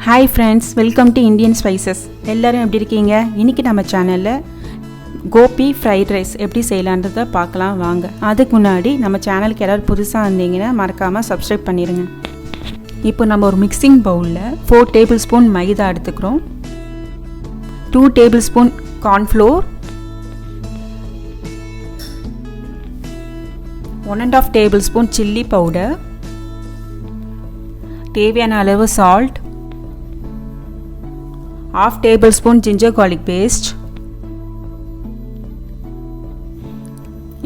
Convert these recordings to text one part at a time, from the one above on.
Hi friends, welcome to Indian Spices. எல்லாரும் எப்படி இருக்கீங்க? இன்னைக்கு நம்ம சேனல்ல கோபி ஃப்ரைட் ரைஸ் எப்படி செய்யலாம்ன்றத பார்க்கலாம் வாங்க. அதுக்கு முன்னாடி நம்ம சேனலுக்கு யாராவது புதுசா வந்தீங்கன்னா மறக்காம Subscribe பண்ணிருங்க. இப்போ நம்ம ஒரு மிக்சிங் பவுல்ல 4 டேபிள்ஸ்பூன் மைதா எடுத்துக்கிறோம். 2 tablespoon cornflour, 1.5 tablespoon chilli powder, தேவையான அளவு salt, 1/2 tablespoon ginger garlic paste.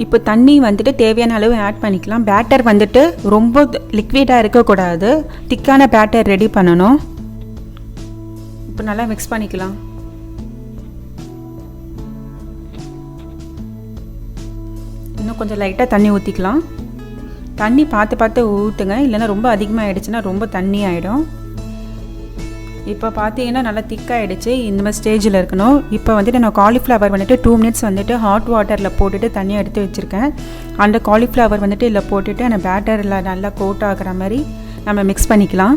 இப்போ தண்ணி வந்துட்டு தேவையான அளவு ஆட் பண்ணிக்கலாம். பேட்டர் வந்துட்டு ரொம்ப லிக்விடா இருக்க கூடாது. திக்கான பேட்டர் ரெடி பண்ணனும். இப்போ நல்லா mix பண்ணிக்கலாம். இன்னும் கொஞ்சம் லைட்டா தண்ணி ஊத்திக்கலாம். தண்ணி பார்த்து ஊத்துங்க, இல்லனா ரொம்ப அதிகமா ஆயிடுச்சுனா ரொம்ப தண்ணி ஆயிடும். இப்போ பாத்தீங்கன்னா நல்லா திக் ஆயிடுச்சு. இந்த மாதிரி ஸ்டேஜ்ல இருக்கணும். இப்போ வந்துட்டு நான் காலிஃப்ளவர் வந்துட்டு 2 மினிட்ஸ் வந்துட்டு ஹாட் வாட்டர்ல போட்டுட்டு தண்ணி எடுத்து வச்சிருக்கேன். அந்த காலிஃப்ளவர் வந்துட்டு இல்ல போட்டுட்டு அந்த பேட்டர்ல நல்லா கோட் ஆகுற மாதிரி நம்ம mix பண்ணிக்கலாம்.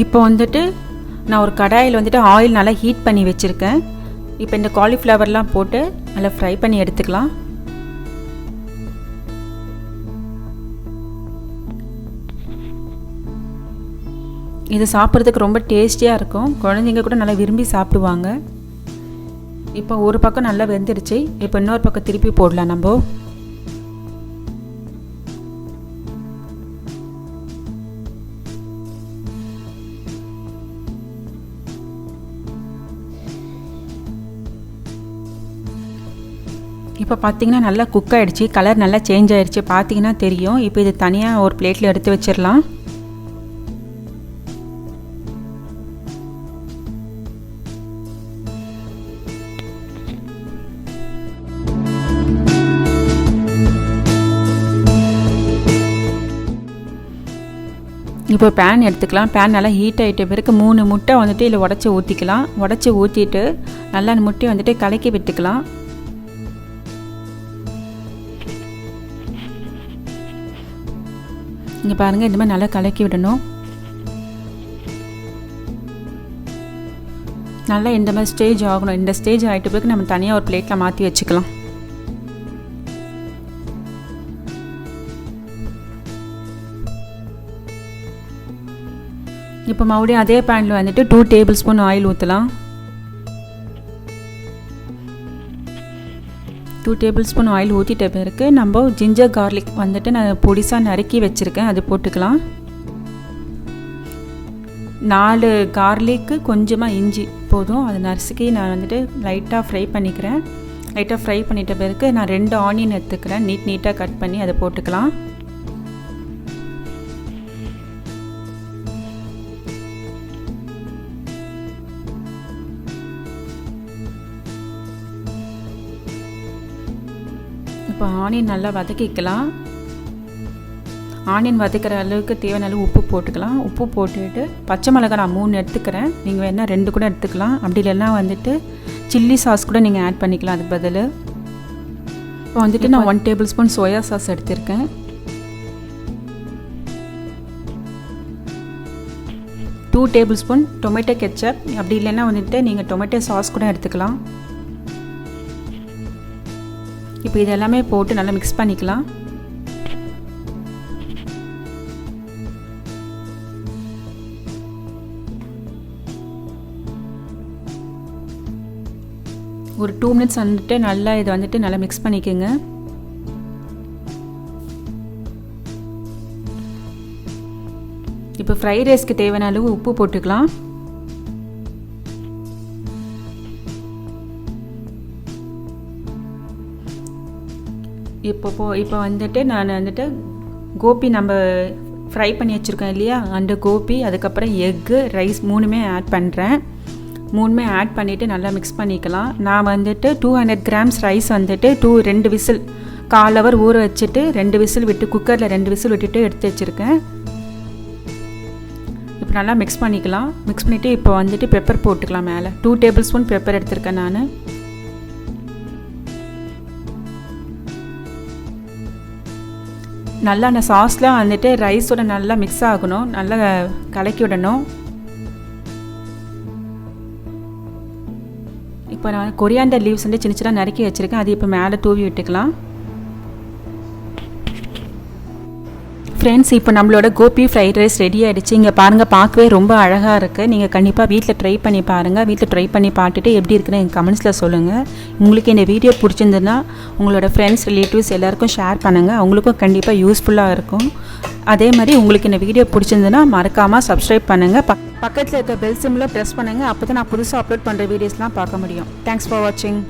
இப்போ வந்துட்டு நான் ஒரு கடாயில வந்துட்டு ஆயில் நல்லா ஹீட் பண்ணி வச்சிருக்கேன். இப்போ இந்த காலிஃப்ளவர்லாம் போட்டு நல்லா ஃப்ரை பண்ணி எடுத்துக்கலாம். இது சாப்பிட்றதுக்கு ரொம்ப டேஸ்டியாக இருக்கும். குழந்தைங்க கூட நல்லா விரும்பி சாப்பிடுவாங்க. இப்போ ஒரு பக்கம் நல்லா வெந்துடுச்சு. இப்போ இன்னொரு பக்கம் திருப்பி போடலாம் நம்ம. இப்போ பார்த்தீங்கன்னா நல்லா குக் ஆகிடுச்சு. கலர் நல்லா சேஞ்ச் ஆகிடுச்சு, பார்த்தீங்கன்னா தெரியும். இப்போ இது தனியாக ஒரு பிளேட்டில் எடுத்து வச்சிடலாம். இப்போ பேன் எடுத்துக்கலாம். பேன் நல்லா ஹீட் ஆகிட்ட பிறகு 3 முட்டை வந்துட்டு இதில் உடச்சி ஊற்றிக்கலாம். உடச்சி ஊற்றிட்டு நல்லா அந்த முட்டையை வந்துட்டு கலக்கி விட்டுக்கலாம். இங்கே பாருங்கள், இந்த மாதிரி நல்லா கலக்கி விடணும். நல்லா இந்த மாதிரி ஸ்டேஜ் ஆகணும். இந்த ஸ்டேஜ் ஆகிட்ட பிறகு நம்ம தனியாக ஒரு பிளேட்டில் மாற்றி வச்சுக்கலாம். இப்போ மறுபடியும் அதே பேனில் வந்துட்டு 2 டேபிள்ஸ்பூன் ஆயில் ஊற்றலாம். 2 டேபிள்ஸ்பூன் ஆயில் ஊற்றிட்ட பிறகு நம்ம ஜிஞ்சர் கார்லிக் வந்துட்டு நான் பொடிசாக நறுக்கி வச்சுருக்கேன், அது போட்டுக்கலாம். 4 கார்லிக்கு கொஞ்சமாக இஞ்சி போதும். அது நறுக்கி நான் வந்துட்டு லைட்டாக ஃப்ரை பண்ணிக்கிறேன். லைட்டாக ஃப்ரை பண்ணிட்ட பிறகு நான் 2 ஆனியன் எடுத்துக்கிறேன். நீட்டாக கட் பண்ணி அதை போட்டுக்கலாம். இப்போ ஆனியன் நல்லா வதக்கிக்கலாம். ஆனியன் வதக்கிற அளவுக்கு தேவையான அளவு உப்பு போட்டுக்கலாம். உப்பு போட்டுட்டு பச்சை மிளகாய் நான் 3 எடுத்துக்கிறேன். நீங்கள் வேணால் 2 கூட எடுத்துக்கலாம். அப்படி இல்லைன்னா வந்துட்டு சில்லி சாஸ் கூட நீங்கள் ஆட் பண்ணிக்கலாம் அதுக்கு பதில். இப்போ வந்துட்டு நான் 1 டேபிள்ஸ்பூன் சோயா சாஸ் எடுத்திருக்கேன். 2 டேபிள்ஸ்பூன் டொமேட்டோ கெச்சப், அப்படி இல்லைன்னா வந்துட்டு நீங்கள் டொமேட்டோ சாஸ் கூட எடுத்துக்கலாம். இப்போ இதெல்லாமே போட்டு நல்லா மிக்ஸ் பண்ணிக்கலாம். ஒரு 2 மினிட்ஸ் வந்துட்டு நல்லா இதை வந்துட்டு நல்லா மிக்ஸ் பண்ணிக்கோங்க. இப்போ ஃப்ரைட் ரைஸ்க்கு தேவையான அளவு உப்பு போட்டுக்கலாம். இப்போ வந்துட்டு நான் வந்துட்டு கோபி நம்ம ஃப்ரை பண்ணி வச்சுருக்கோம் இல்லையா, அந்த கோபி, அதுக்கப்புறம் எக்கு, ரைஸ் 3மே ஆட் பண்ணுறேன். 3மே ஆட் பண்ணிவிட்டு நல்லா மிக்ஸ் பண்ணிக்கலாம். நான் வந்துட்டு 200 கிராம்ஸ் ரைஸ் வந்துட்டு 2 விசில் 1/4 ஹவர் ஊற வச்சுட்டு 2 விசில் விட்டு குக்கரில் 2 விசில் விட்டுட்டு எடுத்து வச்சுருக்கேன். இப்போ நல்லா மிக்ஸ் பண்ணிக்கலாம். மிக்ஸ் பண்ணிவிட்டு இப்போ வந்துட்டு பெப்பர் போட்டுக்கலாம் மேலே. 2 டேபிள்ஸ்பூன் பெப்பர் எடுத்திருக்கேன் நான். நல்லா அந்த சாஸ்லாம் வந்துட்டு ரைஸோட நல்லா மிக்ஸ் ஆகணும், நல்லா கலக்கி விடணும். இப்போ நான் கொரியாண்டர் லீவ்ஸ் வந்து சின்ன சின்ன நறுக்கி வச்சுருக்கேன், அது இப்போ மேலே தூவி விட்டுக்கலாம். ஃப்ரெண்ட்ஸ், இப்போ நம்மளோட கோபி ஃப்ரைட் ரைஸ் ரெடி ஆகிடுச்சு. இங்கே பாருங்கள், பார்க்கவே ரொம்ப அழகாக இருக்குது. நீங்கள் கண்டிப்பாக வீட்டில் ட்ரை பண்ணி பாருங்கள். வீட்டில் ட்ரை பண்ணி பார்த்துட்டு எப்படி இருக்குன்னு எங்கள் கமெண்ட்ஸில் சொல்லுங்கள். உங்களுக்கு இந்த வீடியோ பிடிச்சிருந்ததுன்னா உங்களோட ஃப்ரெண்ட்ஸ் ரிலேட்டிவ்ஸ் எல்லாேருக்கும் ஷேர் பண்ணுங்கள், அவங்களுக்கும் கண்டிப்பாக யூஸ்ஃபுல்லாக இருக்கும். அதே மாதிரி உங்களுக்கு இந்த வீடியோ பிடிச்சிருந்ததுன்னா மறக்காமல் சப்ஸ்கிரைப் பண்ணுங்கள், பக்கத்தில் இருக்க பெல் சிம்மில் ப்ரெஸ் பண்ணுங்கள். அப்போ தான் நான் புதுசாக அப்லோட் பண்ணுற வீடியோஸ்லாம் பார்க்க முடியும். தேங்க்ஸ் ஃபார் வாட்சிங்.